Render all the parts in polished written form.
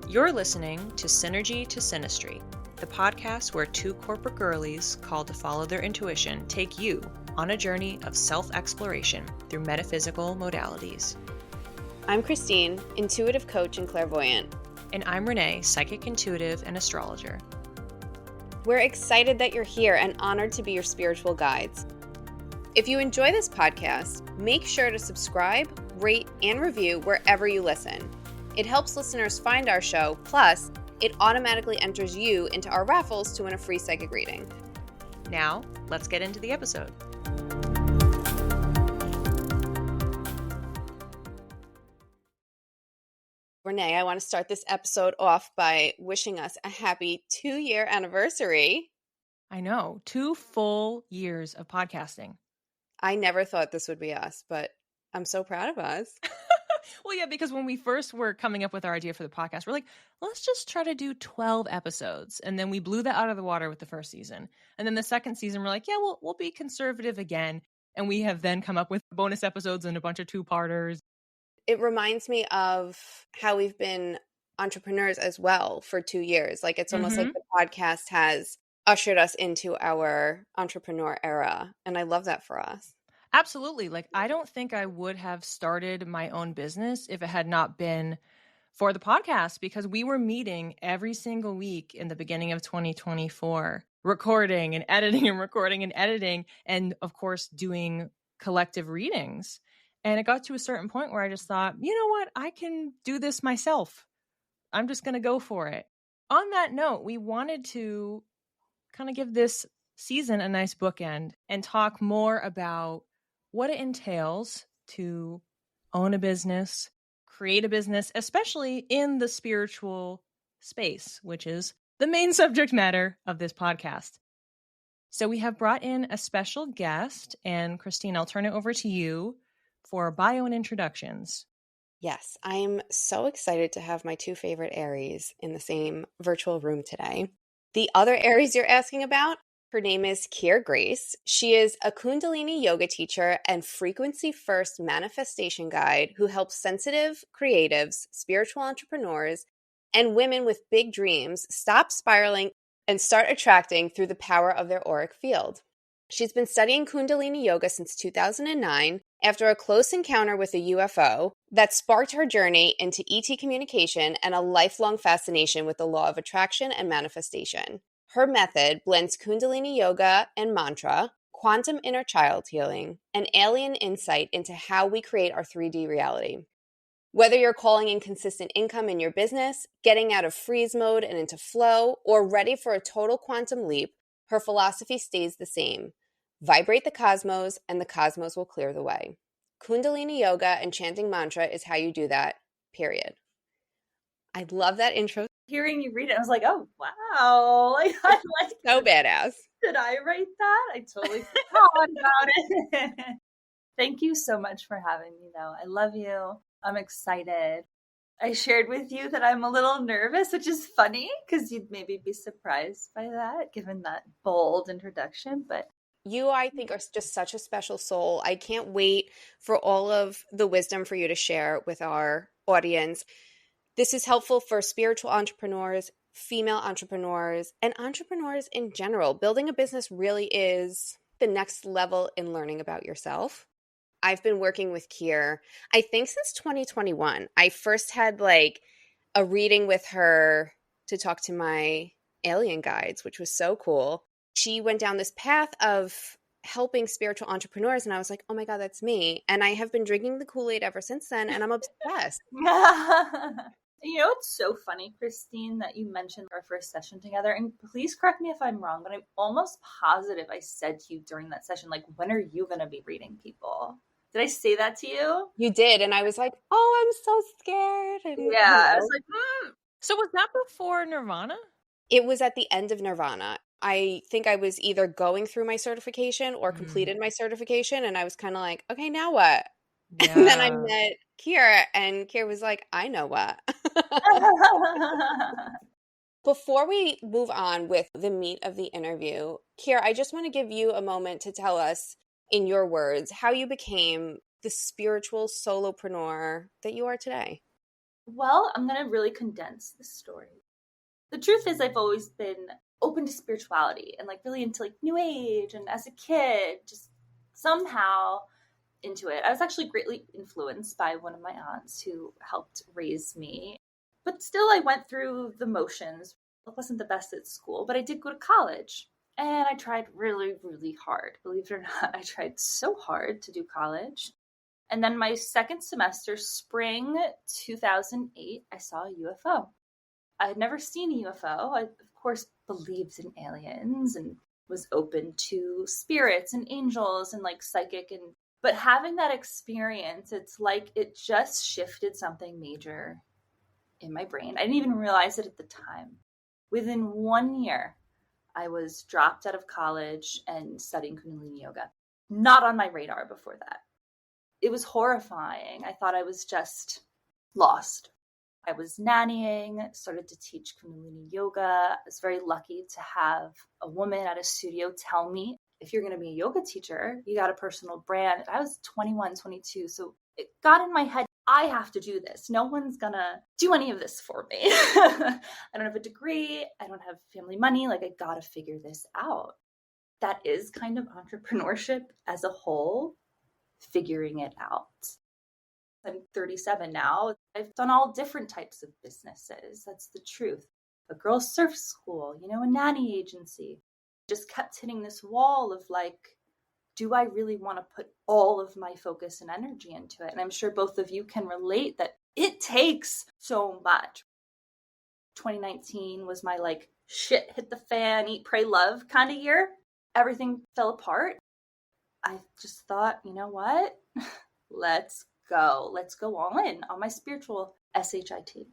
You're listening to Synergy to Synastry, the podcast where two corporate girlies called to follow their intuition take you on a journey of self-exploration through metaphysical modalities. I'm Christine, intuitive coach and clairvoyant. And I'm Renee, psychic intuitive and astrologer. We're excited that you're here and honored to be your spiritual guides. If you enjoy this podcast, make sure to subscribe, rate, and review wherever you listen. It helps listeners find our show, plus it automatically enters you into our raffles to win a free psychic reading. Now, let's get into the episode. Renee, I want to start this episode off by wishing us a happy 2-year anniversary. I know, 2 full years of podcasting. I never thought this would be us, but I'm so proud of us. Well, yeah, because when we first were coming up with our idea for the podcast, we're like, let's just try to do 12 episodes. And then we blew that out of the water with the first season. And then the second season, we're like, yeah, we'll be conservative again. And we have then come up with bonus episodes and a bunch of 2-parters. It reminds me of how we've been entrepreneurs as well for 2 years. Like it's almost like the podcast has ushered us into our entrepreneur era. And I love that for us. Absolutely. Like, I don't think I would have started my own business if it had not been for the podcast, because we were meeting every single week in the beginning of 2024, recording and editing and recording and editing, and of course, doing collective readings. And it got to a certain point where I just thought, you know what? I can do this myself. I'm just going to go for it. On that note, we wanted to kind of give this season a nice bookend and talk more about what it entails to own a business, create a business, especially in the spiritual space, which is the main subject matter of this podcast. So we have brought in a special guest, and Christine, I'll turn it over to you for bio and introductions. Yes, I'm so excited to have my 2 favorite Aries in the same virtual room today. The other Aries you're asking about, her name is Kir Grace. She is a Kundalini yoga teacher and frequency-first manifestation guide who helps sensitive creatives, spiritual entrepreneurs, and women with big dreams stop spiraling and start attracting through the power of their auric field. She's been studying Kundalini yoga since 2009 after a close encounter with a UFO that sparked her journey into ET communication and a lifelong fascination with the law of attraction and manifestation. Her method blends Kundalini yoga and mantra, quantum inner child healing, and alien insight into how we create our 3D reality. Whether you're calling in consistent income in your business, getting out of freeze mode and into flow, or ready for a total quantum leap, her philosophy stays the same. Vibrate the cosmos, and the cosmos will clear the way. Kundalini yoga and chanting mantra is how you do that, period. I love that intro. Hearing you read it, I was like, oh, wow. Like, I like So badass. Did I write that? I totally forgot about it. Thank you so much for having me, though. I love you. I'm excited. I shared with you that I'm a little nervous, which is funny because you'd maybe be surprised by that, given that bold introduction. But you, I think, are just such a special soul. I can't wait for all of the wisdom for you to share with our audience. This is helpful for spiritual entrepreneurs, female entrepreneurs, and entrepreneurs in general. Building a business really is the next level in learning about yourself. I've been working with Kir, I think since 2021. I first had like a reading with her to talk to my alien guides, which was so cool. She went down this path of helping spiritual entrepreneurs, and I was like, oh my God, that's me. And I have been drinking the Kool-Aid ever since then, and I'm obsessed. You know, it's so funny, Christine, that you mentioned our first session together. And please correct me if I'm wrong, but I'm almost positive I said to you during that session, like, when are you going to be reading people? Did I say that to you? You did. And I was like, oh, I'm so scared. And, yeah. I was like, So was that before Nirvana? It was at the end of Nirvana. I think I was either going through my certification or completed my certification. And I was kind of like, okay, now what? Yeah. And then I met Kir, and Kir was like, I know what. Before we move on with the meat of the interview, Kira, I just want to give you a moment to tell us, in your words, how you became the spiritual solopreneur that you are today. Well, I'm going to really condense this story. The truth is, I've always been open to spirituality and like really into like New Age. And as a kid, just somehow into it. I was actually greatly influenced by one of my aunts who helped raise me. But still, I went through the motions. I wasn't the best at school, but I did go to college. And I tried really, really hard. Believe it or not, I tried so hard to do college. And then my second semester, spring 2008, I saw a UFO. I had never seen a UFO. I, of course, believed in aliens and was open to spirits and angels and like psychic but having that experience, it's like it just shifted something major in my brain. I didn't even realize it at the time. Within 1 year, I was dropped out of college and studying Kundalini yoga. Not on my radar before that. It was horrifying. I thought I was just lost. I was nannying, started to teach Kundalini yoga. I was very lucky to have a woman at a studio tell me, if you're going to be a yoga teacher, you got a personal brand. I was 21, 22. So it got in my head, I have to do this. No one's going to do any of this for me. I don't have a degree. I don't have family money. Like, I got to figure this out. That is kind of entrepreneurship as a whole, figuring it out. I'm 37 now. I've done all different types of businesses. That's the truth. A girls' surf school, a nanny agency. Just kept hitting this wall of like, do I really want to put all of my focus and energy into it? And I'm sure both of you can relate that it takes so much. 2019 was my like shit hit the fan, eat, pray, love kind of year. Everything fell apart. I just thought, you know what? Let's go. Let's go all in on my spiritual SHIT.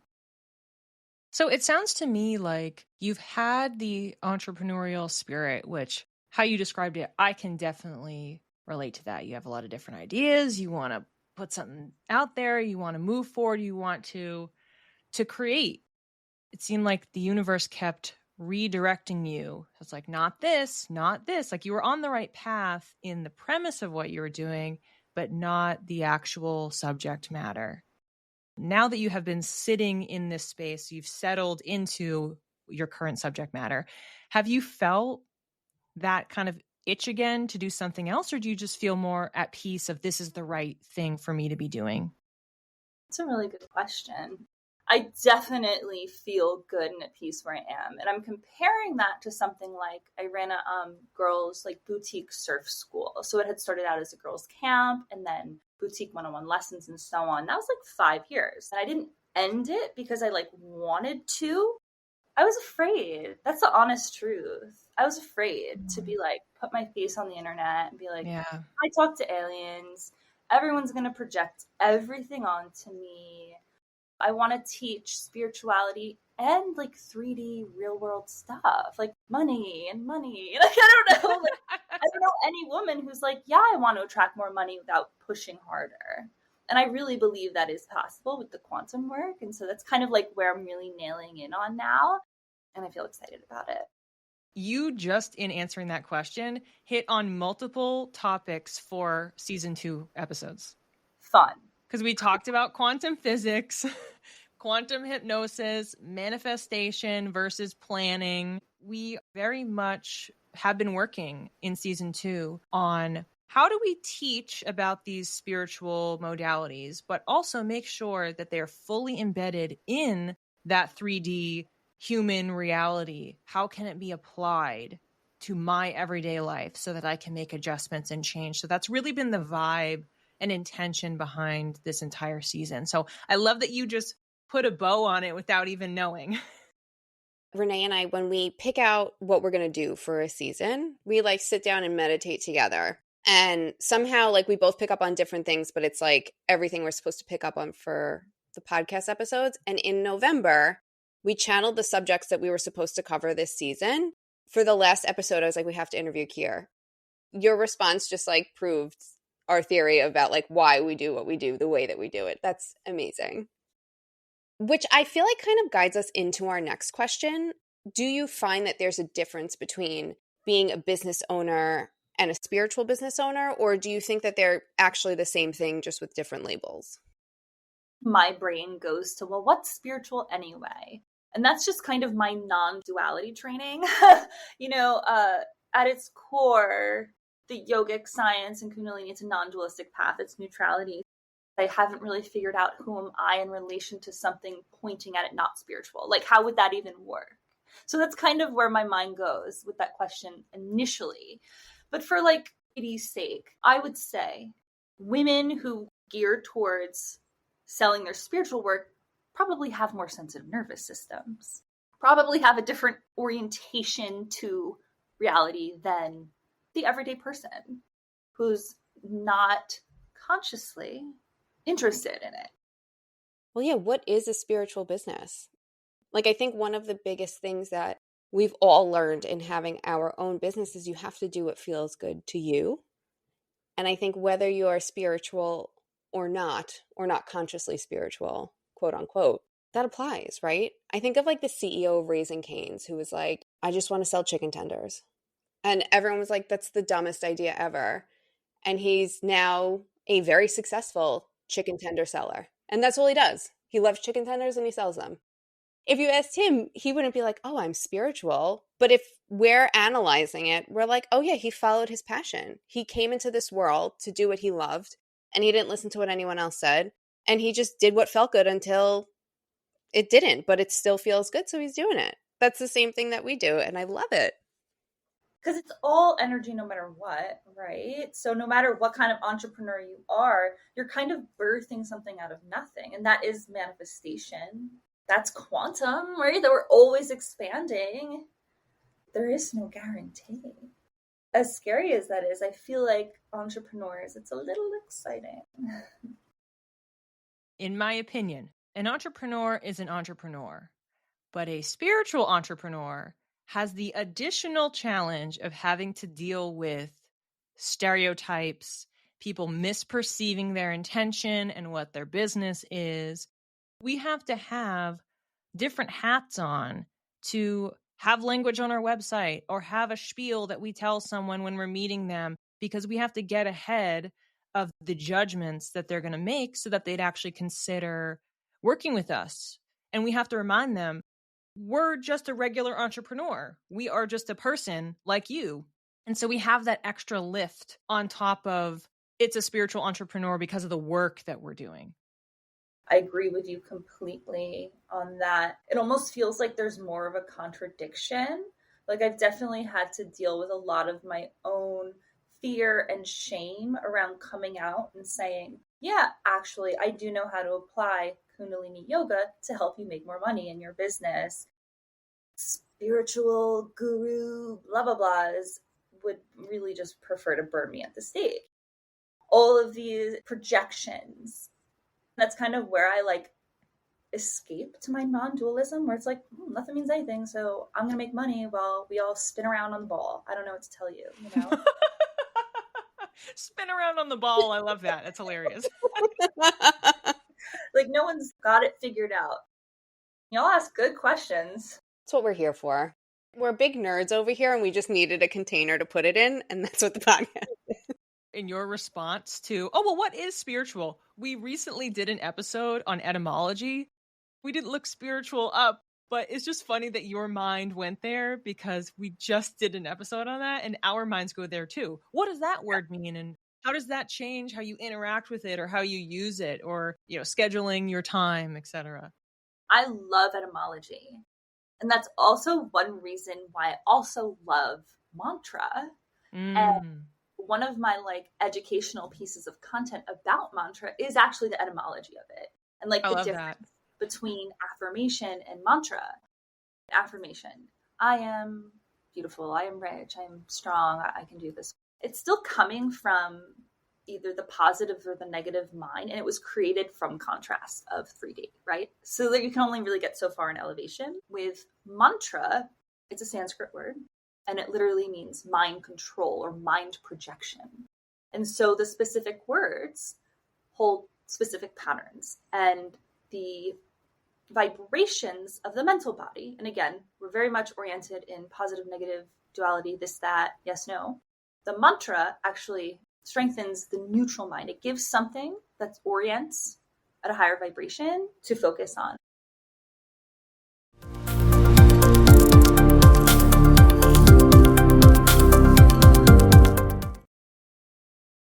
So it sounds to me like you've had the entrepreneurial spirit, which how you described it, I can definitely relate to that. You have a lot of different ideas. You want to put something out there. You want to move forward. You want to create. It seemed like the universe kept redirecting you. It's like, not this, not this. Like you were on the right path in the premise of what you were doing, but not the actual subject matter. Now that you have been sitting in this space, you've settled into your current subject matter. Have you felt that kind of itch again to do something else? Or do you just feel more at peace of this is the right thing for me to be doing? It's a really good question. I definitely feel good and at peace where I am. And I'm comparing that to something like I ran a girls like boutique surf school. So it had started out as a girls camp and then boutique one-on-one lessons and so on. That was like 5 years. And I didn't end it because I like wanted to. I was afraid. That's the honest truth. I was afraid to be like, put my face on the internet and be like, yeah. I talk to aliens. Everyone's going to project everything onto me. I want to teach spirituality and like 3D real world stuff, like money. Like, I don't know. Like, I don't know any woman who's like, yeah, I want to attract more money without pushing harder. And I really believe that is possible with the quantum work. And so that's kind of like where I'm really nailing in on now. And I feel excited about it. You just, in answering that question, hit on multiple topics for season 2 episodes. Fun. Because we talked about quantum physics, quantum hypnosis, manifestation versus planning. We very much have been working in season 2 on how do we teach about these spiritual modalities, but also make sure that they're fully embedded in that 3D human reality. How can it be applied to my everyday life so that I can make adjustments and change? So that's really been the vibe and intention behind this entire season. So I love that you just put a bow on it without even knowing. Renee and I, when we pick out what we're going to do for a season, we like sit down and meditate together. And somehow like we both pick up on different things, but it's like everything we're supposed to pick up on for the podcast episodes. And in November, we channeled the subjects that we were supposed to cover this season. For the last episode, I was like, we have to interview Kir. Your response just like proved our theory about like why we do what we do the way that we do it. That's amazing. Which I feel like kind of guides us into our next question. Do you find that there's a difference between being a business owner and a spiritual business owner, or do you think that they're actually the same thing, just with different labels? My brain goes to, well, what's spiritual anyway? And that's just kind of my non-duality training. At its core, the yogic science and Kundalini, it's a non-dualistic path. It's neutrality. I haven't really figured out who am I in relation to something pointing at it not spiritual. Like, how would that even work? So that's kind of where my mind goes with that question initially. But for like pity's sake, I would say women who gear towards selling their spiritual work probably have more sensitive nervous systems, probably have a different orientation to reality than the everyday person who's not consciously interested in it. Well, yeah, what is a spiritual business? Like, I think one of the biggest things that we've all learned in having our own business is you have to do what feels good to you. And I think whether you are spiritual or not consciously spiritual, quote unquote, that applies, right? I think of like the CEO of Raising Cane's who was like, I just want to sell chicken tenders. And everyone was like, that's the dumbest idea ever. And he's now a very successful chicken tender seller. And that's all he does. He loves chicken tenders and he sells them. If you asked him, he wouldn't be like, oh, I'm spiritual. But if we're analyzing it, we're like, oh, yeah, he followed his passion. He came into this world to do what he loved, and he didn't listen to what anyone else said. And he just did what felt good until it didn't, but it still feels good, so he's doing it. That's the same thing that we do, and I love it. Because it's all energy no matter what, right? So no matter what kind of entrepreneur you are, you're kind of birthing something out of nothing. And that is manifestation. That's quantum, right? That we're always expanding. There is no guarantee. As scary as that is, I feel like entrepreneurs, it's a little exciting. In my opinion, an entrepreneur is an entrepreneur, but a spiritual entrepreneur has the additional challenge of having to deal with stereotypes, people misperceiving their intention and what their business is. We have to have different hats on to have language on our website or have a spiel that we tell someone when we're meeting them, because we have to get ahead of the judgments that they're going to make so that they'd actually consider working with us. And we have to remind them, we're just a regular entrepreneur. We are just a person like you. And so we have that extra lift on top of it's a spiritual entrepreneur because of the work that we're doing. I agree with you completely on that. It almost feels like there's more of a contradiction. Like I've definitely had to deal with a lot of my own fear and shame around coming out and saying, yeah, actually, I do know how to apply Kundalini yoga to help you make more money in your business. Spiritual guru, blah, blah, blahs would really just prefer to burn me at the stake. All of these projections, that's kind of where I like escape to my non-dualism, where it's like, nothing means anything, so I'm going to make money while we all spin around on the ball. I don't know what to tell you, you know? Spin around on the ball. I love that. That's hilarious. Like no one's got it figured out. Y'all ask good questions. That's what we're here for. We're big nerds over here, and we just needed a container to put it in, and that's what the podcast is. In your response to, oh, well, what is spiritual? We recently did an episode on etymology. We didn't look spiritual up, but it's just funny that your mind went there because we just did an episode on that, and our minds go there too. What does that word mean? And how does that change how you interact with it or how you use it or, scheduling your time, etc.? I love etymology. And that's also one reason why I also love mantra. And one of my educational pieces of content about mantra is actually the etymology of it. And the difference between affirmation and mantra. Affirmation, I am beautiful, I am rich, I am strong, I can do this. It's still coming from either the positive or the negative mind, and it was created from contrast of 3D, right? So that you can only really get so far in elevation. With mantra, it's a Sanskrit word, and it literally means mind control or mind projection. And so the specific words hold specific patterns, and the vibrations of the mental body. And again, we're very much oriented in positive, negative, duality, this, that, yes, no. The mantra actually strengthens the neutral mind. It gives something that orients at a higher vibration to focus on.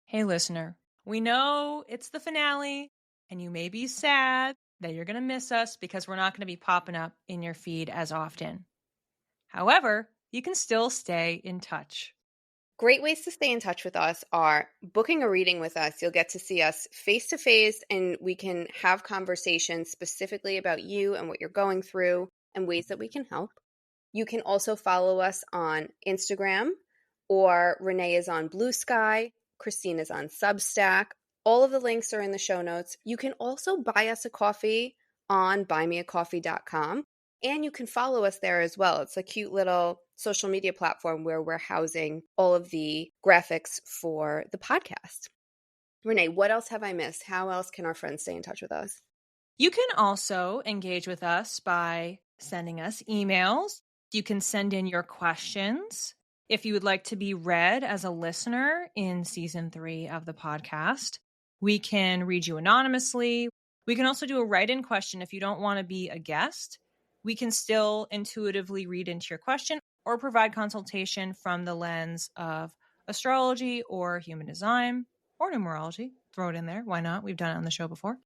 Hey, listener, we know it's the finale, and you may be sad that you're going to miss us because we're not going to be popping up in your feed as often. However, you can still stay in touch. Great ways to stay in touch with us are booking a reading with us. You'll get to see us face to face, and we can have conversations specifically about you and what you're going through and ways that we can help. You can also follow us on Instagram, or Renee is on Blue Sky, Christine is on Substack. All of the links are in the show notes. You can also buy us a coffee on buymeacoffee.com, and you can follow us there as well. It's a cute little social media platform where we're housing all of the graphics for the podcast. Renee, what else have I missed? How else can our friends stay in touch with us? You can also engage with us by sending us emails. You can send in your questions. If you would like to be read as a listener in season 3 of the podcast, we can read you anonymously. We can also do a write-in question if you don't want to be a guest. We can still intuitively read into your question or provide consultation from the lens of astrology or human design or numerology. Throw it in there. Why not? We've done it on the show before.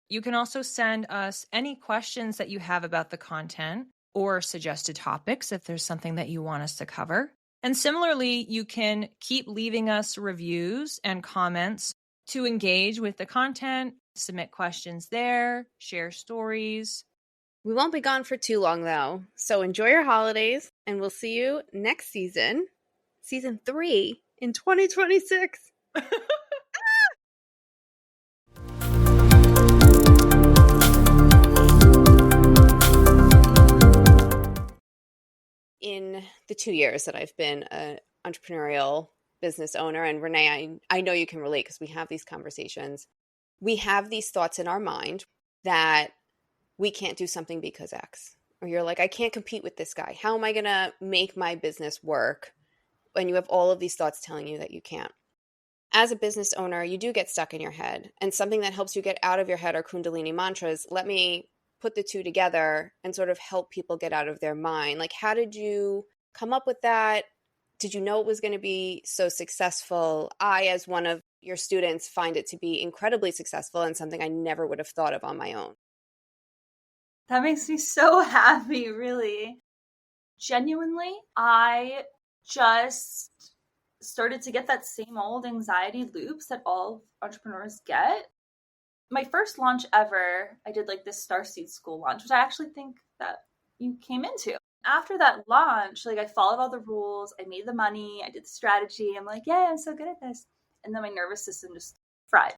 You can also send us any questions that you have about the content or suggested topics if there's something that you want us to cover. And similarly, you can keep leaving us reviews and comments to engage with the content, submit questions there, share stories. We won't be gone for too long, though. So enjoy your holidays, and we'll see you next season, season 3 in 2026. In the 2 years that I've been an entrepreneurial business owner, and Renee, I know you can relate because we have these conversations. We have these thoughts in our mind that we can't do something because X. Or you're like, I can't compete with this guy. How am I going to make my business work? When you have all of these thoughts telling you that you can't. As a business owner, you do get stuck in your head. And something that helps you get out of your head are Kundalini mantras. Let me put the two together and sort of help people get out of their mind. Like, how did you come up with that? Did you know it was going to be so successful? I, as one of your students, find it to be incredibly successful and something I never would have thought of on my own. That makes me so happy, really. Genuinely, I just started to get that same old anxiety loops that all entrepreneurs get. My first launch ever, I did like this Starseed School launch, which I actually think that you came into. After that launch, like I followed all the rules, I made the money, I did the strategy. I'm like, yeah, I'm so good at this. And then my nervous system just fried.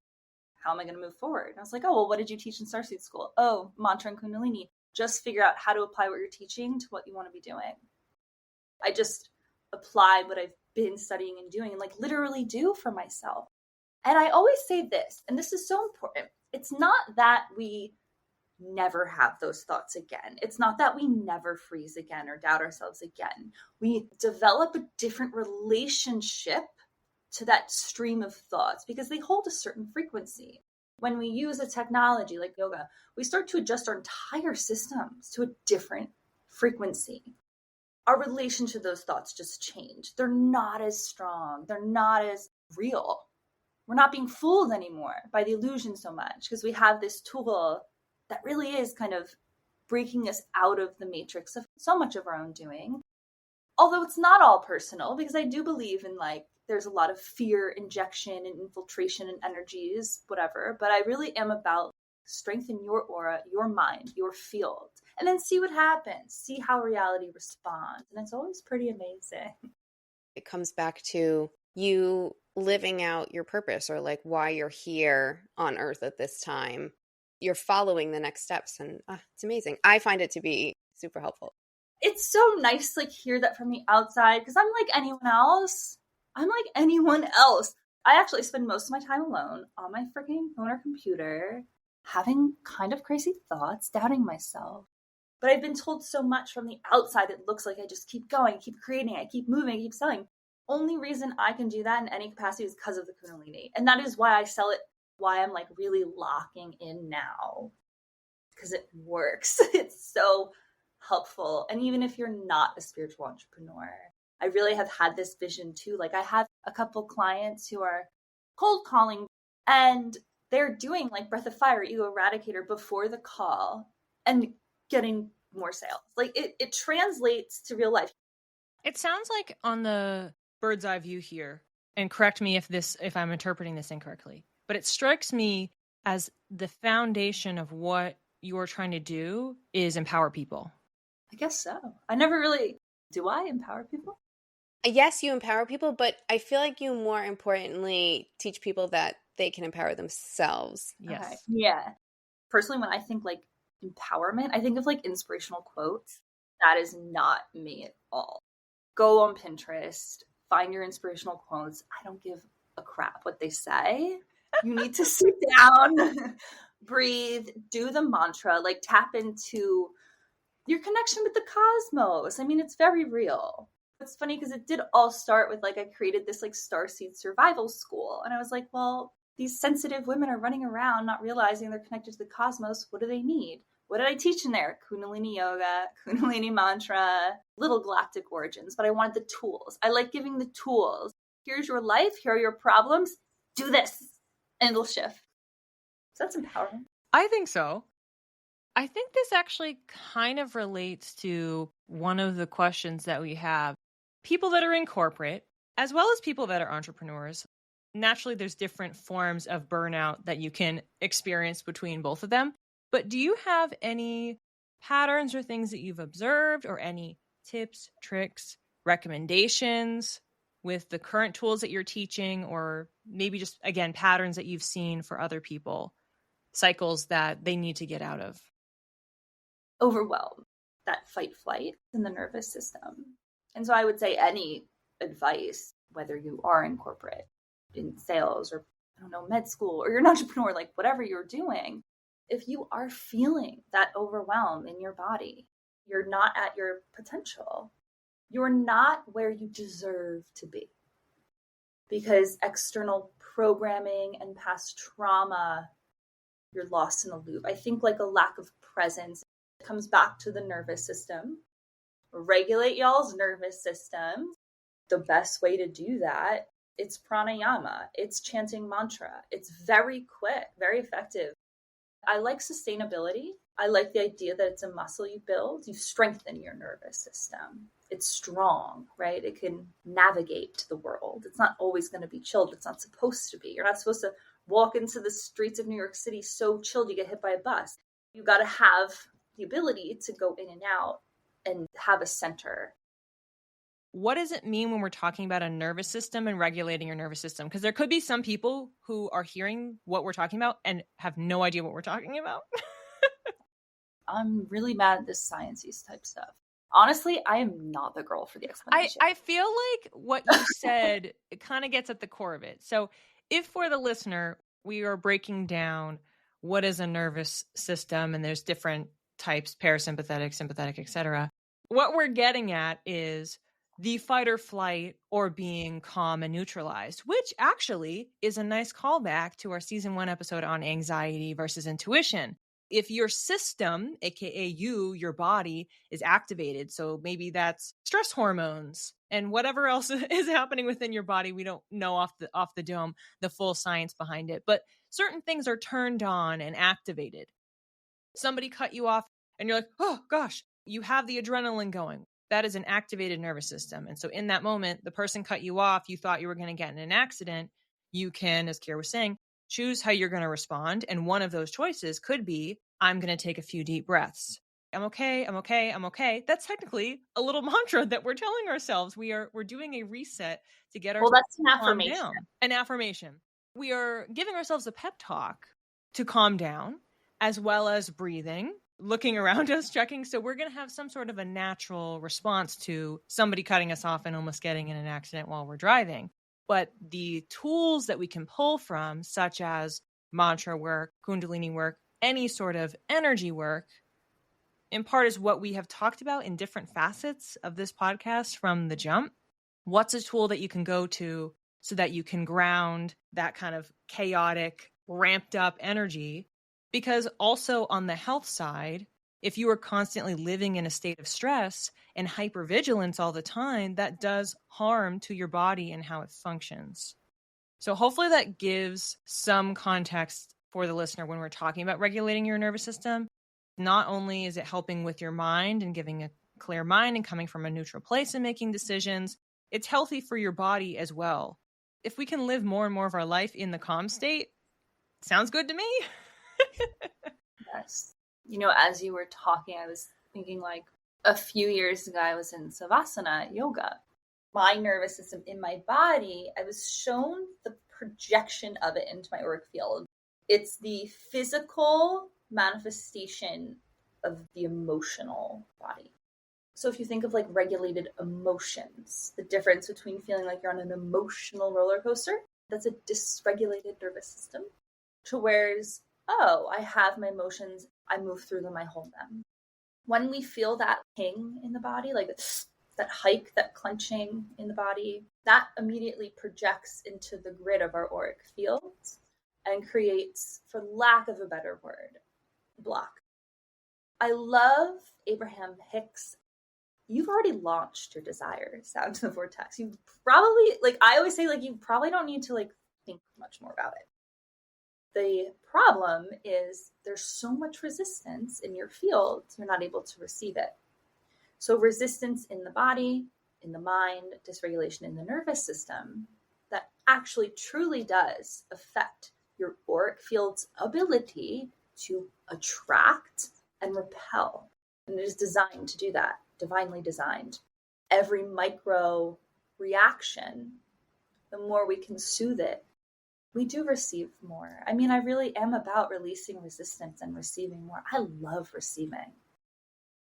How am I going to move forward? And I was like, oh, well, what did you teach in Starseed School? Oh, mantra and Kundalini. Just figure out how to apply what you're teaching to what you want to be doing. I just applied what I've been studying and doing and like literally do for myself. And I always say this, and this is so important. It's not that we never have those thoughts again. It's not that we never freeze again or doubt ourselves again. We develop a different relationship to that stream of thoughts because they hold a certain frequency. When we use a technology like yoga, we start to adjust our entire systems to a different frequency. Our relation to those thoughts just change. They're not as strong. They're not as real. We're not being fooled anymore by the illusion so much because we have this tool that really is kind of breaking us out of the matrix of so much of our own doing. Although it's not all personal, because I do believe in like, there's a lot of fear injection and infiltration and energies, whatever. But I really am about strengthen your aura, your mind, your field, and then see what happens. See how reality responds. And it's always pretty amazing. It comes back to you living out your purpose or like why you're here on earth at this time. You're following the next steps and it's amazing. I find it to be super helpful. It's so nice to like hear that from the outside because I'm like anyone else. I actually spend most of my time alone on my freaking phone or computer. having kind of crazy thoughts, doubting myself. But I've been told so much from the outside, it looks like I just keep going, keep creating, I keep moving, I keep selling. Only reason I can do that in any capacity is because of the Kundalini. And that is why I sell it, why I'm like really locking in now, because it works. It's so helpful. And even if you're not a spiritual entrepreneur, I really have had this vision too. Like I have a couple clients who are cold calling and they're doing like Breath of Fire, Ego Eradicator before the call and getting more sales. Like it translates to real life. It sounds like on the bird's eye view here, and correct me if I'm interpreting this incorrectly, but it strikes me as the foundation of what you're trying to do is empower people. I guess so. I never really, do I empower people? Yes, you empower people, but I feel like you more importantly teach people that they can empower themselves. Yes. Okay. Yeah. Personally, when I think like empowerment, I think of like inspirational quotes. That is not me at all. Go on Pinterest, find your inspirational quotes. I don't give a crap what they say. You need to sit down, breathe, do the mantra, like tap into your connection with the cosmos. I mean, it's very real. It's funny because it did all start with like I created this like starseed survival school. And I was like, well, these sensitive women are running around not realizing they're connected to the cosmos. What do they need? What did I teach in there? Kundalini yoga, Kundalini mantra, little galactic origins. But I wanted the tools. I like giving the tools. Here's your life. Here are your problems. Do this. And it'll shift. So that's empowering. I think so. I think this actually kind of relates to one of the questions that we have. People that are in corporate, as well as people that are entrepreneurs, naturally there's different forms of burnout that you can experience between both of them. But do you have any patterns or things that you've observed or any tips, tricks, recommendations with the current tools that you're teaching, or maybe just, again, patterns that you've seen for other people, cycles that they need to get out of? Overwhelm, that fight flight in the nervous system. And so I would say any advice, whether you are in corporate, in sales, or I don't know, med school, or you're an entrepreneur, like whatever you're doing, if you are feeling that overwhelm in your body, you're not at your potential. You're not where you deserve to be. Because external programming and past trauma, you're lost in a loop. I think like a lack of presence comes back to the nervous system. Regulate y'all's nervous system. The best way to do that, it's pranayama, it's chanting mantra. It's very quick, very effective. I like sustainability. I like the idea that it's a muscle you build. You strengthen your nervous system. It's strong, right? It can navigate the world. It's not always going to be chilled. It's not supposed to be. You're not supposed to walk into the streets of New York City so chilled you get hit by a bus. You got to have the ability to go in and out and have a center. What does it mean when we're talking about a nervous system and regulating your nervous system? Because there could be some people who are hearing what we're talking about and have no idea what we're talking about. I'm really mad at this sciencey type stuff. Honestly, I am not the girl for the explanation. I feel like what you said, it kind of gets at the core of it. So if for the listener, we are breaking down what is a nervous system, and there's different types, parasympathetic, sympathetic, etc. What we're getting at is the fight or flight, or being calm and neutralized, which actually is a nice callback to our season 1 episode on anxiety versus intuition. If your system, aka your body, is activated, so maybe that's stress hormones and whatever else is happening within your body, we don't know off the dome the full science behind it, but certain things are turned on and activated. Somebody cut you off and you're like, oh gosh, you have the adrenaline going. That is an activated nervous system. And so in that moment, the person cut you off, you thought you were going to get in an accident. You can, as Kir was saying, choose how you're going to respond. And one of those choices could be, I'm going to take a few deep breaths. I'm okay. I'm okay. I'm okay. That's technically a little mantra that we're telling ourselves. We're doing a reset to get ourselves that's an to calm affirmation. down. An affirmation. We are giving ourselves a pep talk to calm down, as well as breathing, looking around us, checking. So we're going to have some sort of a natural response to somebody cutting us off and almost getting in an accident while we're driving. But the tools that we can pull from, such as mantra work, Kundalini work, any sort of energy work, in part, is what we have talked about in different facets of this podcast from the jump. What's a tool that you can go to so that you can ground that kind of chaotic, ramped up energy? Because also on the health side, if you are constantly living in a state of stress and hypervigilance all the time, that does harm to your body and how it functions. So hopefully that gives some context for the listener when we're talking about regulating your nervous system. Not only is it helping with your mind and giving a clear mind and coming from a neutral place and making decisions, it's healthy for your body as well. If we can live more and more of our life in the calm state, sounds good to me. Yes. You know, as you were talking, I was thinking like a few years ago, I was in Savasana yoga. My nervous system in my body, I was shown the projection of it into my auric field. It's the physical manifestation of the emotional body. So if you think of like regulated emotions, the difference between feeling like you're on an emotional roller coaster, that's a dysregulated nervous system, to whereas, oh, I have my emotions, I move through them, I hold them. When we feel that ping in the body, like that hike, that clenching in the body, that immediately projects into the grid of our auric field and creates, for lack of a better word, block. I love Abraham Hicks. You've already launched your desires out into the vortex. You probably, like I always say, like you probably don't need to like think much more about it. The problem is there's so much resistance in your field, you're not able to receive it. So resistance in the body, in the mind, dysregulation in the nervous system, that actually truly does affect your auric field's ability to attract and repel. And it is designed to do that, divinely designed. Every micro reaction, the more we can soothe it, we do receive more. I mean, I really am about releasing resistance and receiving more. I love receiving.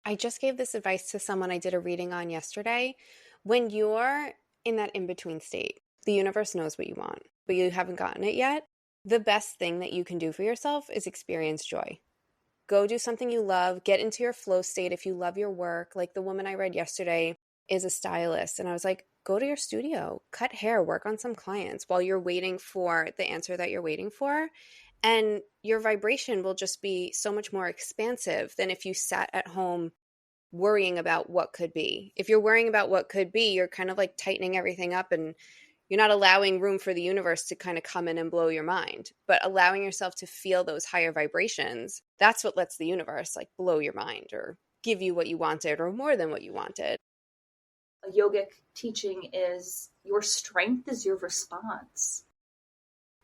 I just gave this advice to someone I did a reading on yesterday. When you're in that in-between state, the universe knows what you want, but you haven't gotten it yet. The best thing that you can do for yourself is experience joy. Go do something you love, get into your flow state if you love your work. Like the woman I read yesterday is a stylist, and I was like, go to your studio, cut hair, work on some clients while you're waiting for the answer that you're waiting for. And your vibration will just be so much more expansive than if you sat at home worrying about what could be. If you're worrying about what could be, you're kind of like tightening everything up and you're not allowing room for the universe to kind of come in and blow your mind. But allowing yourself to feel those higher vibrations, that's what lets the universe like blow your mind or give you what you wanted or more than what you wanted. A yogic teaching is your strength is your response.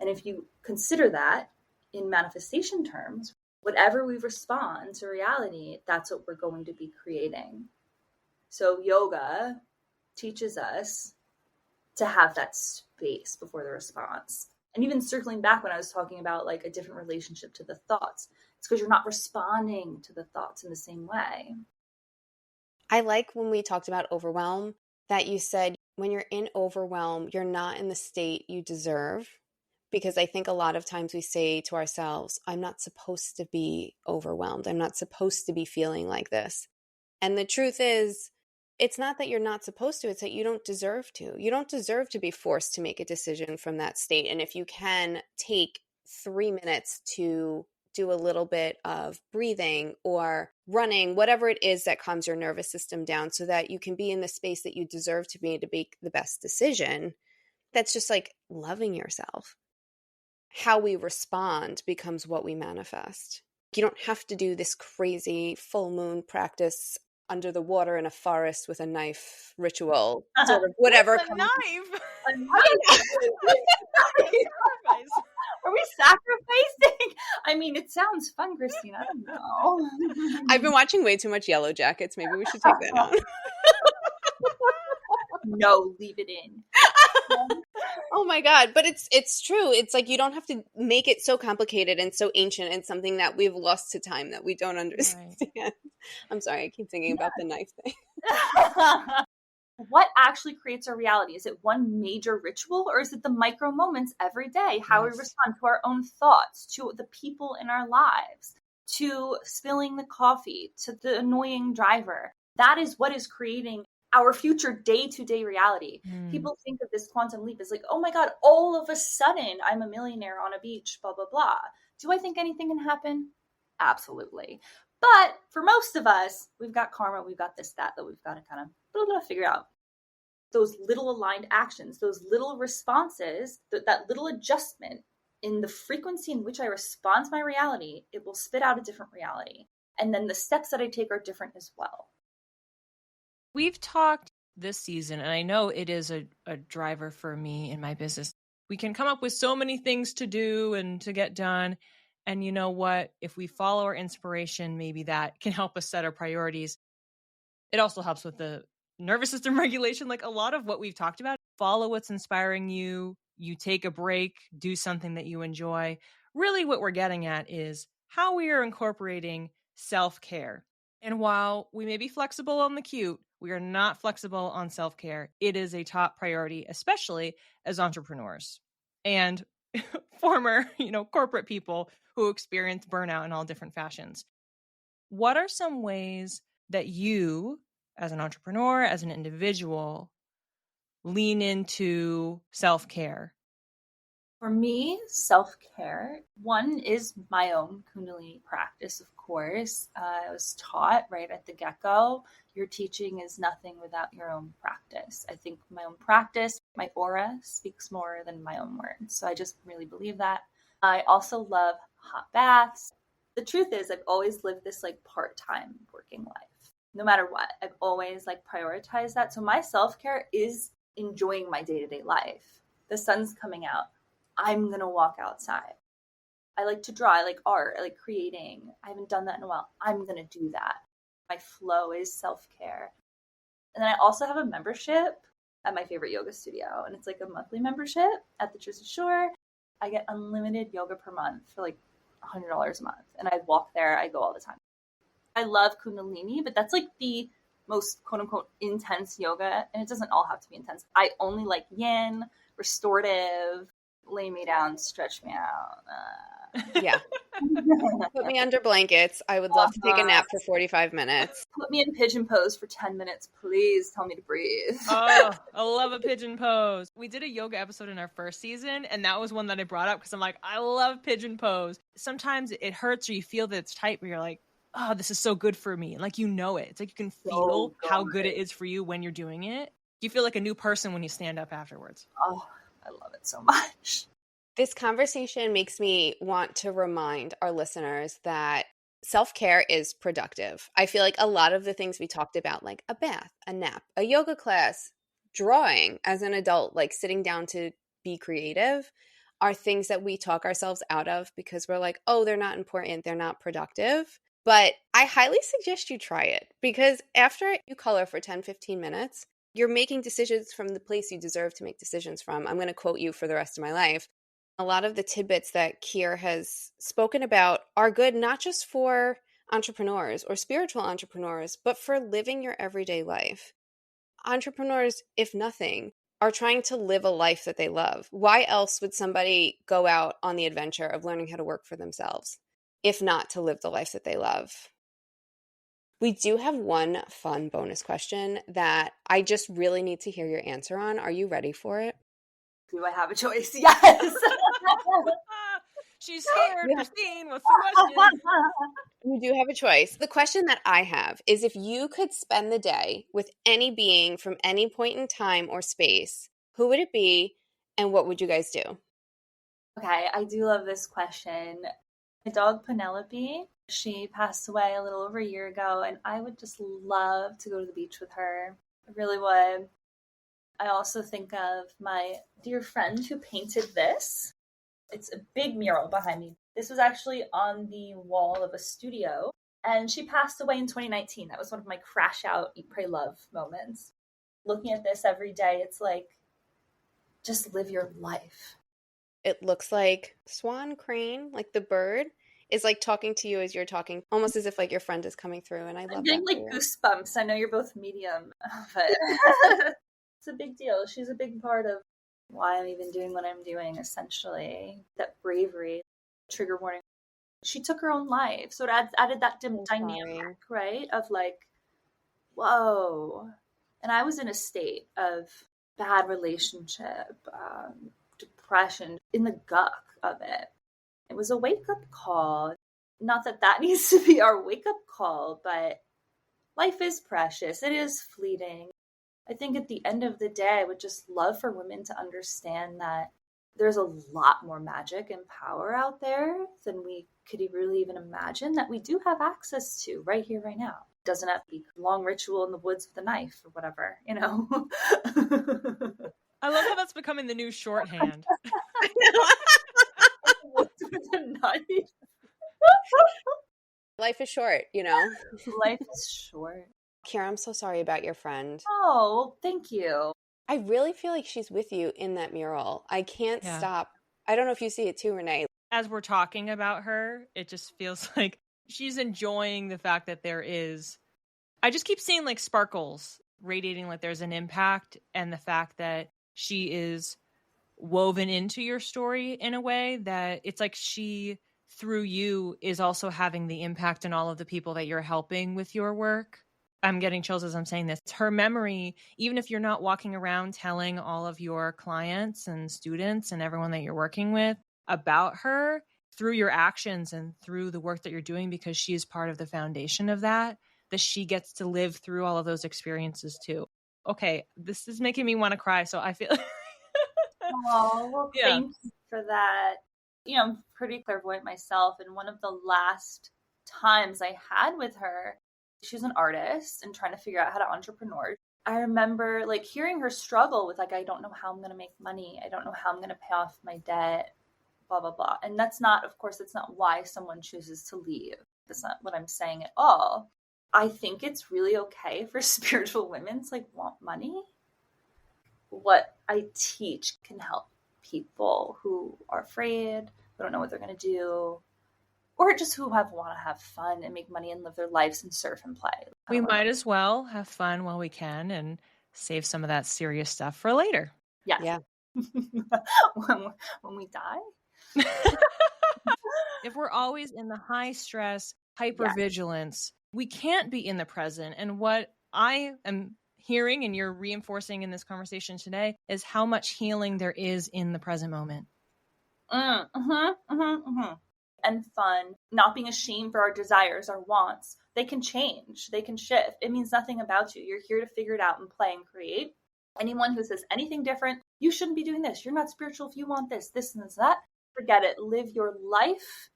And if you consider that in manifestation terms, whatever we respond to reality, that's what we're going to be creating. So yoga teaches us to have that space before the response. And even circling back when I was talking about like a different relationship to the thoughts, it's because you're not responding to the thoughts in the same way. I like when we talked about overwhelm that you said when you're in overwhelm, you're not in the state you deserve. Because I think a lot of times we say to ourselves, I'm not supposed to be overwhelmed. I'm not supposed to be feeling like this. And the truth is, it's not that you're not supposed to, it's that you don't deserve to. You don't deserve to be forced to make a decision from that state. And if you can take 3 minutes to do a little bit of breathing or running, whatever it is that calms your nervous system down so that you can be in the space that you deserve to be to make the best decision, that's just like loving yourself. How we respond becomes what we manifest. You don't have to do this crazy full moon practice under the water in a forest with a knife ritual, sort of whatever. With a knife. A knife. Are we sacrificing? I mean, it sounds fun, Christine. I don't know. I've been watching way too much Yellow Jackets. Maybe we should take that on. No, leave it in. Oh my God. But it's true. It's like you don't have to make it so complicated and so ancient and something that we've lost to time that we don't understand. Right. I'm sorry. I keep thinking about the knife thing. what actually creates our reality? Is it one major ritual, or is it the micro moments every day? How we respond to our own thoughts, to the people in our lives, to spilling the coffee, to the annoying driver. That is what is creating our future day-to-day reality. People think of this quantum leap as like, oh my God, all of a sudden I'm a millionaire on a beach, blah, blah, blah. Do I think anything can happen? Absolutely. But for most of us, we've got karma, we've got this, that we've got to kind of figure out. Those little aligned actions, those little responses, that little adjustment in the frequency in which I respond to my reality, it will spit out a different reality. And then the steps that I take are different as well. We've talked this season, and I know it is a driver for me in my business. We can come up with so many things to do and to get done. And you know what? If we follow our inspiration, maybe that can help us set our priorities. It also helps with the nervous system regulation. Like a lot of what we've talked about, follow what's inspiring you. You take a break, do something that you enjoy. Really what we're getting at is how we are incorporating self-care. And while we may be flexible on the cute, we are not flexible on self-care. It is a top priority, especially as entrepreneurs and former, corporate people who experience burnout in all different fashions. What are some ways that you, as an entrepreneur, as an individual, lean into self-care? For me, self-care, one is my own Kundalini practice, of course. I was taught right at the get-go, your teaching is nothing without your own practice. I think my own practice, my aura speaks more than my own words. So I just really believe that. I also love hot baths. The truth is, I've always lived this like part-time working life. No matter what, I've always like prioritized that. So my self-care is enjoying my day-to-day life. The sun's coming out. I'm going to walk outside. I like to draw. I like art. I like creating. I haven't done that in a while. I'm going to do that. My flow is self-care. And then I also have a membership at my favorite yoga studio. And it's like a monthly membership at the Jersey Shore. I get unlimited yoga per month for like $100 a month. And I walk there. I go all the time. I love Kundalini, but that's like the most quote unquote intense yoga. And it doesn't all have to be intense. I only like yin, restorative, lay me down, stretch me out. Yeah. Put me under blankets. I would love to take a nap for 45 minutes. Put me in pigeon pose for 10 minutes. Please tell me to breathe. Oh, I love a pigeon pose. We did a yoga episode in our first season, and that was one that I brought up because I'm like, I love pigeon pose. Sometimes it hurts or you feel that it's tight, but you're like, oh, this is so good for me. And like, it. It's like you can feel how good it is for you when you're doing it. You feel like a new person when you stand up afterwards. Oh, I love it so much. This conversation makes me want to remind our listeners that self-care is productive. I feel like a lot of the things we talked about, like a bath, a nap, a yoga class, drawing as an adult, like sitting down to be creative, are things that we talk ourselves out of because we're like, oh, they're not important, they're not productive. But I highly suggest you try it because after you color for 10, 15 minutes, you're making decisions from the place you deserve to make decisions from. I'm going to quote you for the rest of my life. A lot of the tidbits that Kir has spoken about are good not just for entrepreneurs or spiritual entrepreneurs, but for living your everyday life. Entrepreneurs, if nothing, are trying to live a life that they love. Why else would somebody go out on the adventure of learning how to work for themselves, if not to live the life that they love? We do have one fun bonus question that I just really need to hear your answer on. Are you ready for it? Do I have a choice? Yes. She's here, yeah. Christine, what's the question? You do have a choice. The question that I have is if you could spend the day with any being from any point in time or space, who would it be and what would you guys do? Okay, I do love this question. My dog Penelope, she passed away a little over a year ago, and I would just love to go to the beach with her. I really would. I also think of my dear friend who painted this. It's a big mural behind me. This was actually on the wall of a studio, and she passed away in 2019. That was one of my crash out, eat, pray, love moments. Looking at this every day, it's like, just live your life. It looks like swan crane, like the bird. is like talking to you as you're talking, almost as if like your friend is coming through. And I I'm love getting that. like goosebumps. I know you're both medium, but it's a big deal. She's a big part of why I'm even doing what I'm doing, essentially. That bravery, trigger warning. She took her own life. So it added that dynamic, right? Of like, whoa. And I was in a state of bad relationship, depression, in the guck of it. It was a wake-up call. Not that that needs to be our wake-up call, but life is precious. It is fleeting. I think at the end of the day, I would just love for women to understand that there's a lot more magic and power out there than we could really even imagine that we do have access to right here, right now. It doesn't have to be a long ritual in the woods with a knife or whatever, you know? I love how that's becoming the new shorthand. Woods with a knife. Life is short, you know? Life is short. Kira, I'm so sorry about your friend. Oh, thank you. I really feel like she's with you in that mural. I can't stop. I don't know if you see it too, Renee. As we're talking about her, it just feels like she's enjoying the fact that I just keep seeing like sparkles radiating, like there's an impact, and the fact that she is woven into your story in a way that it's like she, through you, is also having the impact on all of the people that you're helping with your work. I'm getting chills as I'm saying this. Her memory, even if you're not walking around telling all of your clients and students and everyone that you're working with about her, through your actions and through the work that you're doing, because she is part of the foundation of that she gets to live through all of those experiences too. Okay, this is making me want to cry, so I feel oh, well, thank you for that. You know, I'm pretty clairvoyant myself, and one of the last times I had with her, she's an artist and trying to figure out how to entrepreneur. I remember like hearing her struggle with like, I don't know how I'm going to make money. I don't know how I'm going to pay off my debt, blah, blah, blah. And that's not, of course, that's not why someone chooses to leave. That's not what I'm saying at all. I think it's really okay for spiritual women to like want money. What I teach can help people who are afraid, who don't know what they're going to do, or just who want to have fun and make money and live their lives and surf and play. We might as well have fun while we can and save some of that serious stuff for later. Yeah. when we die. If we're always in the high stress, hypervigilance, we can't be in the present. And what I am hearing and you're reinforcing in this conversation today is how much healing there is in the present moment. And fun, not being ashamed for our desires, our wants. They can change, they can shift. It means nothing about you. You're here to figure it out and play and create. Anyone who says anything different, you shouldn't be doing this, you're not spiritual if you want this and that, forget it. Live your life,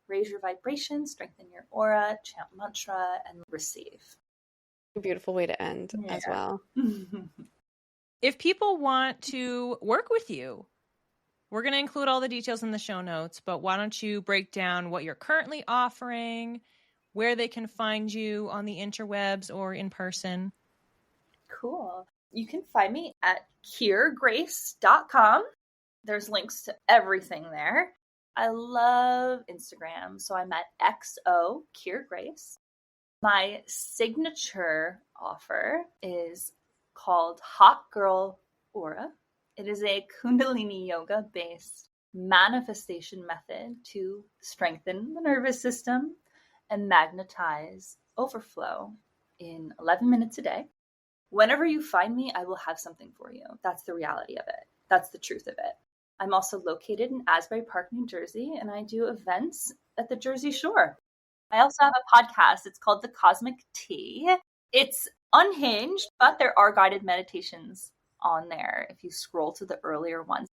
raise your vibration, strengthen your aura, chant mantra, and receive. A beautiful way to end as well. If people want to work with you, we're going to include all the details in the show notes, but why don't you break down what you're currently offering, where they can find you on the interwebs or in person? Cool. You can find me at kirgrace.com. There's links to everything there. I love Instagram, so I'm at XO Kir Grace. My signature offer is called Hot Girl Aura. It is a Kundalini yoga-based manifestation method to strengthen the nervous system and magnetize overflow in 11 minutes a day. Whenever you find me, I will have something for you. That's the reality of it. That's the truth of it. I'm also located in Asbury Park, New Jersey, and I do events at the Jersey Shore. I also have a podcast. It's called The Cosmic Tea. It's unhinged, but there are guided meditations on there if you scroll to the earlier ones.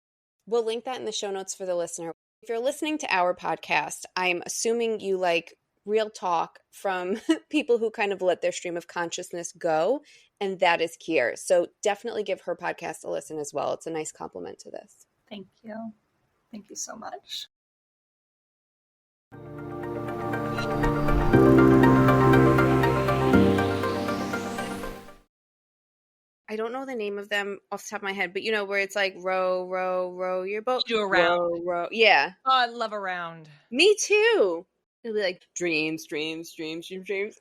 We'll link that in the show notes for the listener. If you're listening to our podcast, I'm assuming you like real talk from people who kind of let their stream of consciousness go, and that is Kir. So definitely give her podcast a listen as well. It's a nice compliment to this. Thank you. Thank you so much. I don't know the name of them off the top of my head, but you know, where it's like row, row, row your boat. Do a round. Row, row. Yeah. Oh, I love a round. Me too. It'll be like dreams, dreams, dreams, dreams, dreams.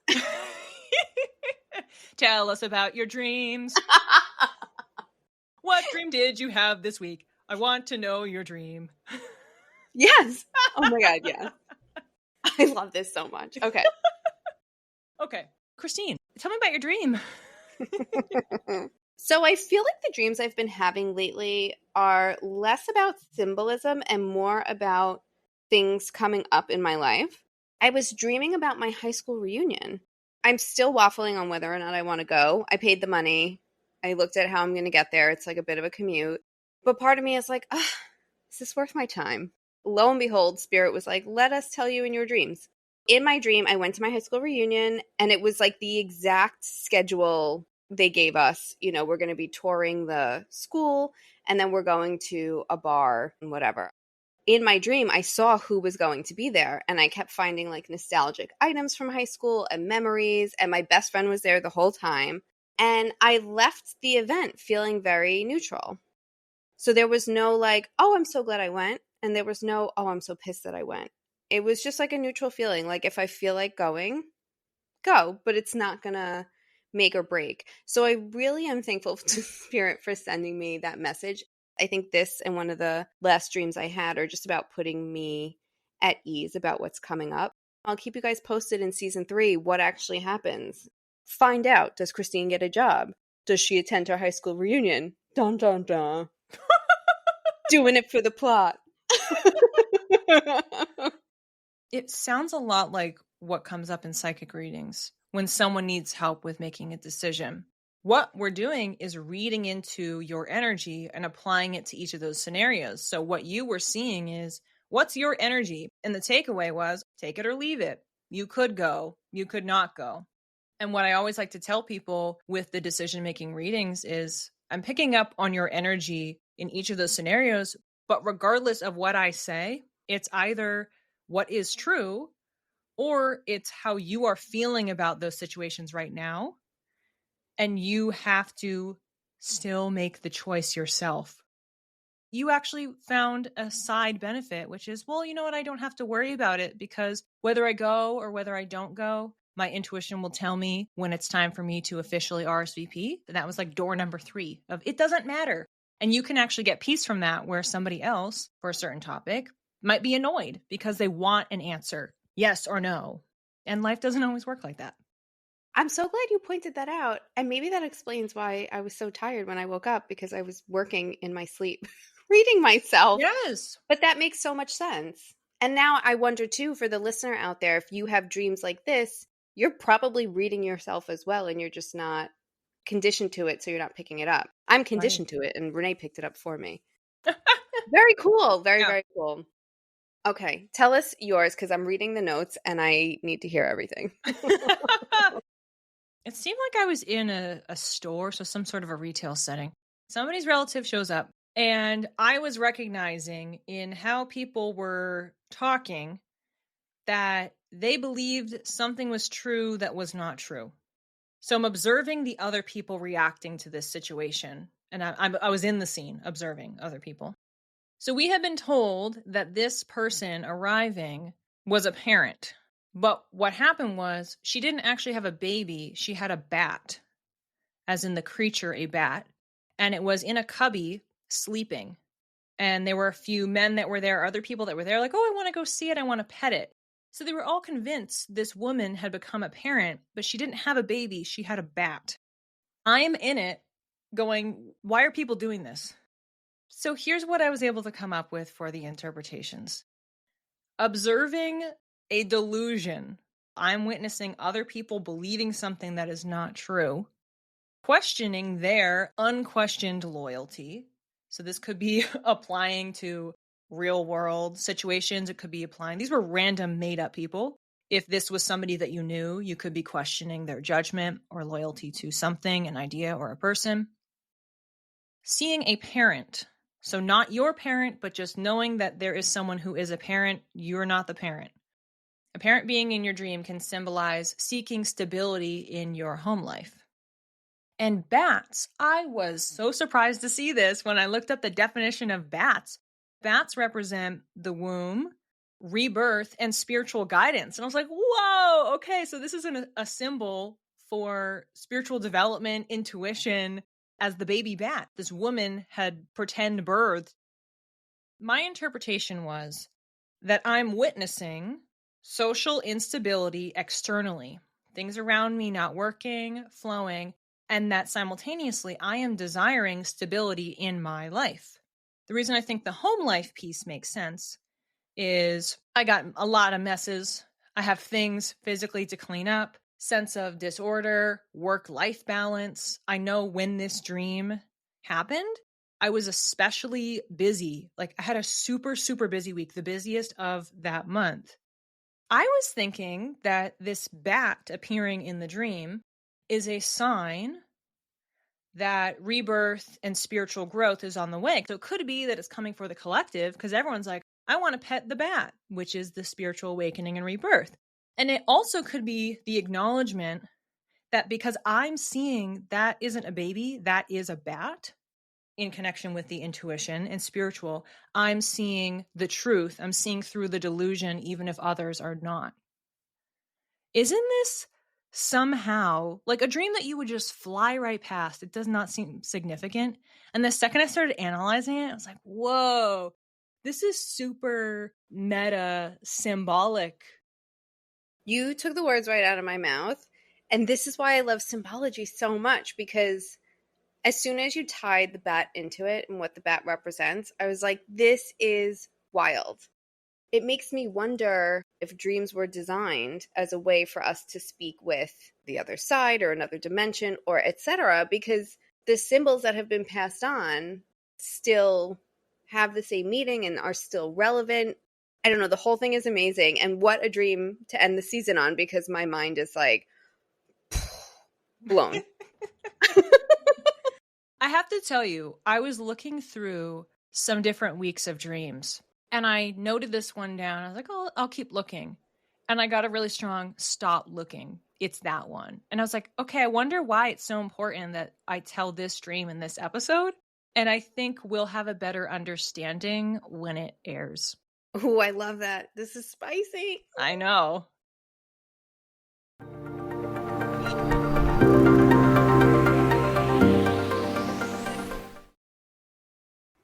Tell us about your dreams. What dream did you have this week? I want to know your dream. Yes. Oh my God, yes. I love this so much. Okay. Okay. Christine, tell me about your dream. So I feel like the dreams I've been having lately are less about symbolism and more about things coming up in my life. I was dreaming about my high school reunion. I'm still waffling on whether or not I want to go. I paid the money. I looked at how I'm going to get there. It's like a bit of a commute. But part of me is like, is this worth my time? Lo and behold, Spirit was like, let us tell you in your dreams. In my dream, I went to my high school reunion, and it was like the exact schedule they gave us. You know, we're going to be touring the school, and then we're going to a bar and whatever. In my dream, I saw who was going to be there, and I kept finding like nostalgic items from high school and memories, and my best friend was there the whole time. And I left the event feeling very neutral. So there was no like, oh, I'm so glad I went. And there was no, oh, I'm so pissed that I went. It was just like a neutral feeling. Like if I feel like going, go, but it's not going to make or break. So I really am thankful to Spirit for sending me that message. I think this and one of the last dreams I had are just about putting me at ease about what's coming up. I'll keep you guys posted in season 3 what actually happens. Find out, does Christine get a job? Does she attend her high school reunion? Dun, dun, dun. Doing it for the plot. It sounds a lot like what comes up in psychic readings when someone needs help with making a decision. What we're doing is reading into your energy and applying it to each of those scenarios. So what you were seeing is, what's your energy? And the takeaway was, take it or leave it. You could go, you could not go. And what I always like to tell people with the decision-making readings is, I'm picking up on your energy in each of those scenarios, but regardless of what I say, it's either what is true or it's how you are feeling about those situations right now. And you have to still make the choice yourself. You actually found a side benefit, which is, well, you know what? I don't have to worry about it because whether I go or whether I don't go, my intuition will tell me when it's time for me to officially RSVP. And that was like door number 3 of it doesn't matter. And you can actually get peace from that, where somebody else for a certain topic might be annoyed because they want an answer, yes or no. And life doesn't always work like that. I'm so glad you pointed that out. And maybe that explains why I was so tired when I woke up, because I was working in my sleep, reading myself. Yes. But that makes so much sense. And now I wonder too, for the listener out there, if you have dreams like this, you're probably reading yourself as well, and you're just not conditioned to it, so you're not picking it up. I'm conditioned to it, and Renee picked it up for me. Very cool. Very, very cool. Okay, tell us yours, because I'm reading the notes, and I need to hear everything. It seemed like I was in a store, so some sort of a retail setting. Somebody's relative shows up, and I was recognizing in how people were talking that they believed something was true that was not true. So I'm observing the other people reacting to this situation. And I was in the scene observing other people. So we had been told that this person arriving was a parent. But what happened was she didn't actually have a baby. She had a bat, as in the creature, a bat. And it was in a cubby sleeping. And there were a few men that were there, other people that were there, like, oh, I want to go see it. I want to pet it. So they were all convinced this woman had become a parent, but she didn't have a baby. She had a bat. I'm in it going, why are people doing this? So here's what I was able to come up with for the interpretations. Observing a delusion. I'm witnessing other people believing something that is not true. Questioning their unquestioned loyalty. So this could be applying to real world situations. It could be applying. These were random made up people. If this was somebody that you knew, you could be questioning their judgment or loyalty to something, an idea, or a person. Seeing a parent. So not your parent, but just knowing that there is someone who is a parent. You're not the parent. A parent being in your dream can symbolize seeking stability in your home life. And bats, I was so surprised to see this when I looked up the definition of bats. Bats represent the womb, rebirth, and spiritual guidance. And I was like, whoa, okay, so this isn't a symbol for spiritual development, intuition, as the baby bat this woman had pretend birthed. My interpretation was that I'm witnessing social instability externally, things around me not working, flowing, and that simultaneously I am desiring stability in my life. The reason I think the home life piece makes sense is I got a lot of messes. I have things physically to clean up, sense of disorder, work-life balance. I know when this dream happened, I was especially busy. Like I had a super, super busy week, the busiest of that month. I was thinking that this bat appearing in the dream is a sign that rebirth and spiritual growth is on the way. So it could be that it's coming for the collective because everyone's like, I want to pet the bat, which is the spiritual awakening and rebirth. And it also could be the acknowledgement that because I'm seeing that isn't a baby, that is a bat in connection with the intuition and spiritual, I'm seeing the truth. I'm seeing through the delusion, even if others are not. Isn't this somehow like a dream that you would just fly right past? It does not seem significant. And the second I started analyzing it, I was like, whoa, this is super meta symbolic. You took the words right out of my mouth. And this is why I love symbology so much, because as soon as you tied the bat into it and what the bat represents, I was like, this is wild. It makes me wonder if dreams were designed as a way for us to speak with the other side or another dimension or etc., because the symbols that have been passed on still have the same meaning and are still relevant. I don't know, the whole thing is amazing. And what a dream to end the season on, because my mind is like blown. I have to tell you, I was looking through some different weeks of dreams and I noted this one down. I was like, oh, I'll keep looking. And I got a really strong stop looking. It's that one. And I was like, okay, I wonder why it's so important that I tell this dream in this episode. And I think we'll have a better understanding when it airs. Oh, I love that. This is spicy. I know.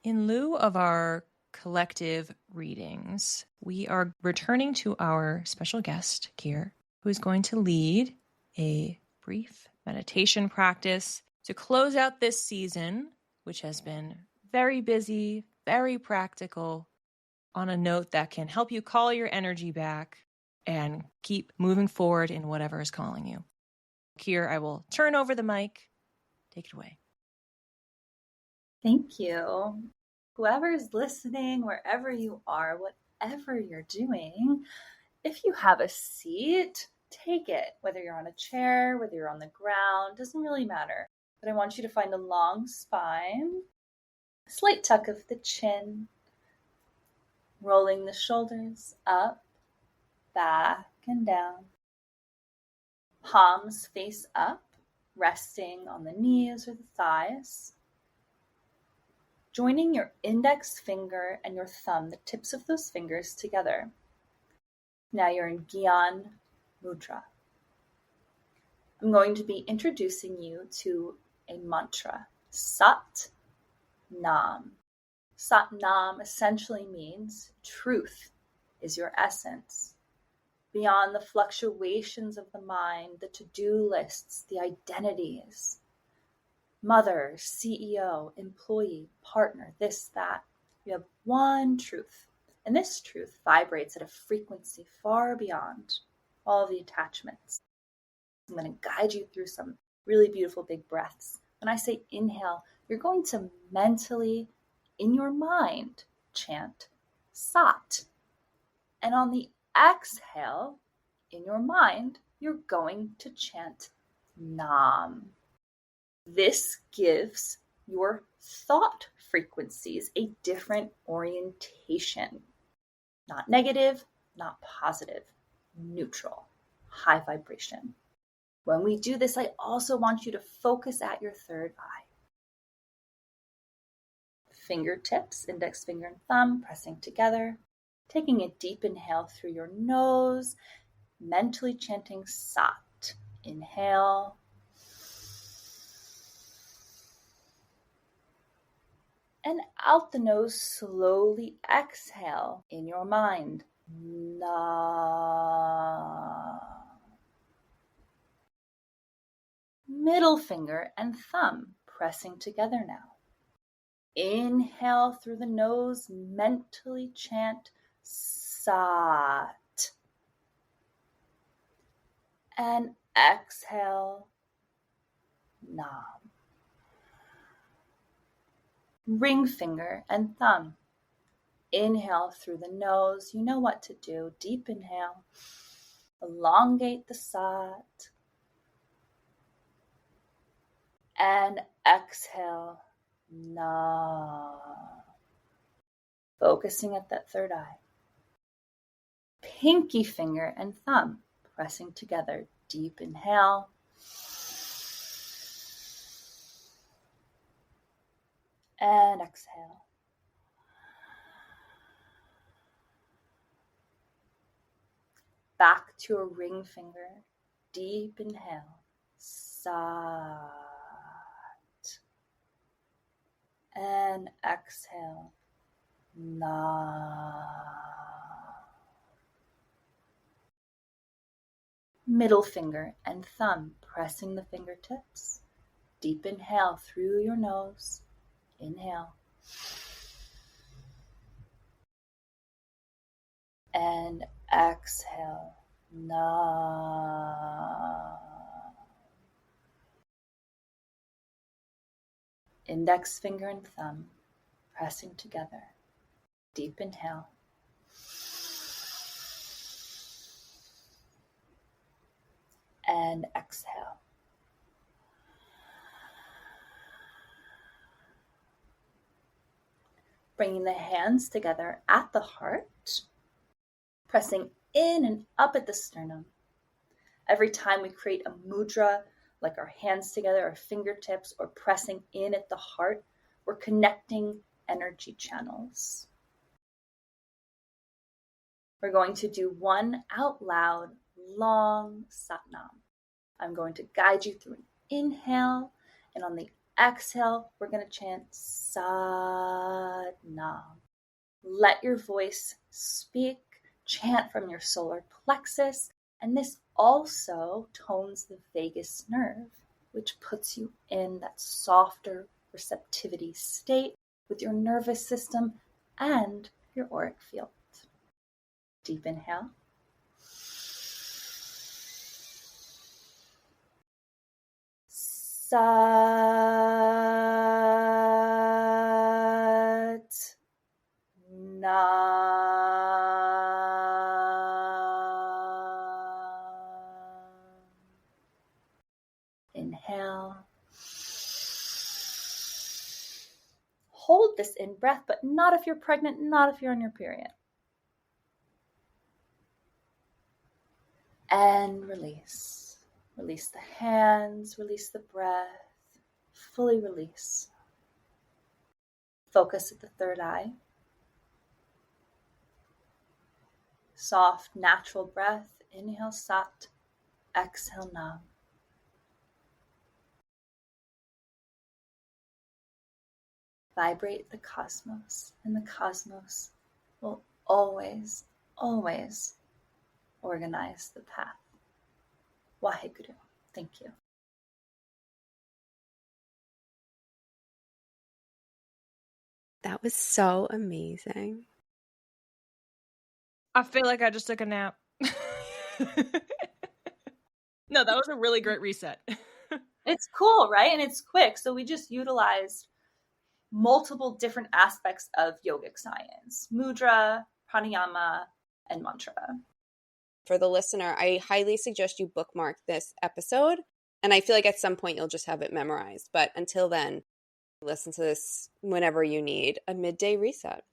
In lieu of our collective readings, we are returning to our special guest, Kir, who is going to lead a brief meditation practice to close out this season, which has been very busy, very practical, on a note that can help you call your energy back and keep moving forward in whatever is calling you. Kir, I will turn over the mic. Take it away. Thank you. Whoever's listening, wherever you are, whatever you're doing, if you have a seat, take it. Whether you're on a chair, whether you're on the ground, doesn't really matter. But I want you to find a long spine, a slight tuck of the chin, rolling the shoulders up, back, and down. Palms face up, resting on the knees or the thighs. Joining your index finger and your thumb, the tips of those fingers together. Now you're in Gyan Mudra. I'm going to be introducing you to a mantra, Sat Nam. Sat Nam essentially means truth is your essence. Beyond the fluctuations of the mind, the to-do lists, the identities, mother, CEO, employee, partner, this, that. You have one truth. And this truth vibrates at a frequency far beyond all of the attachments. I'm going to guide you through some really beautiful big breaths. When I say inhale, you're going to mentally, in your mind, chant Sat. And on the exhale, in your mind, you're going to chant Nam. This gives your thought frequencies a different orientation. Not negative, not positive, neutral, high vibration. When we do this, I also want you to focus at your third eye. Fingertips, index finger and thumb, pressing together. Taking a deep inhale through your nose, mentally chanting Sat. Inhale. And out the nose, slowly exhale in your mind. Na. Middle finger and thumb pressing together now. Inhale through the nose, mentally chant Sat. And exhale, Nam. Ring finger and thumb. Inhale through the nose. You know what to do. Deep inhale. Elongate the Sat. And exhale, Na. Focusing at that third eye. Pinky finger and thumb pressing together. Deep inhale. And exhale. Back to a ring finger. Deep inhale. Sat. And exhale. Na. Middle finger and thumb pressing the fingertips. Deep inhale through your nose. Inhale. And exhale. Na. Index finger and thumb pressing together. Deep inhale. And exhale. Bringing the hands together at the heart, pressing in and up at the sternum. Every time we create a mudra, like our hands together, our fingertips, or pressing in at the heart, we're connecting energy channels. We're going to do one out loud, long Satnam. I'm going to guide you through an inhale, and on the exhale, we're going to chant Satnam. Let your voice speak, chant from your solar plexus, and this also tones the vagus nerve, which puts you in that softer receptivity state with your nervous system and your auric field. Deep inhale. Sat Nam. Inhale. Hold this in breath, but not if you're pregnant, not if you're on your period. And release. Release the hands, release the breath, fully release. Focus at the third eye. Soft, natural breath. Inhale, Sat. Exhale, Nam. Vibrate the cosmos, and the cosmos will always, always organize the path. Wahe Guru. Thank you. That was so amazing. I feel like I just took a nap. No, that was a really great reset. It's cool, right? And it's quick. So we just utilized multiple different aspects of yogic science: mudra, pranayama, and mantra. For the listener, I highly suggest you bookmark this episode. And I feel like at some point you'll just have it memorized. But until then, listen to this whenever you need a midday reset.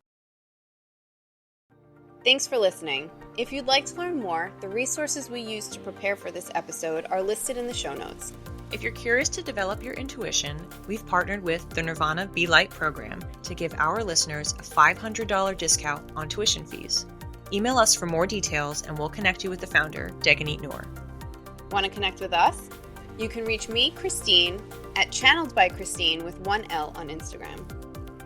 Thanks for listening. If you'd like to learn more, the resources we used to prepare for this episode are listed in the show notes. If you're curious to develop your intuition, we've partnered with the Nirvana Be Light program to give our listeners a $500 discount on tuition fees. Email us for more details and we'll connect you with the founder, Deganit Noor. Want to connect with us? You can reach me, Christine, at Channeled by Christine with one L on Instagram.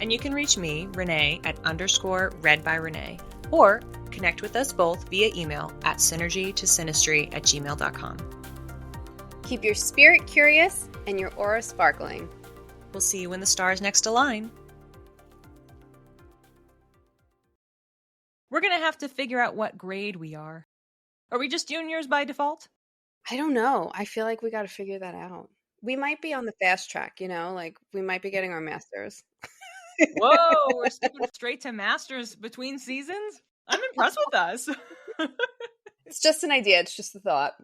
And you can reach me, Renee, at _read by Renee. Or connect with us both via email at synergytosynastry@gmail.com. Keep your spirit curious and your aura sparkling. We'll see you when the stars next align. We're going to have to figure out what grade we are. Are we just juniors by default? I don't know. I feel like we got to figure that out. We might be on the fast track, like we might be getting our masters. Whoa, we're skipping straight to masters between seasons? I'm impressed with us. It's just an idea. It's just a thought.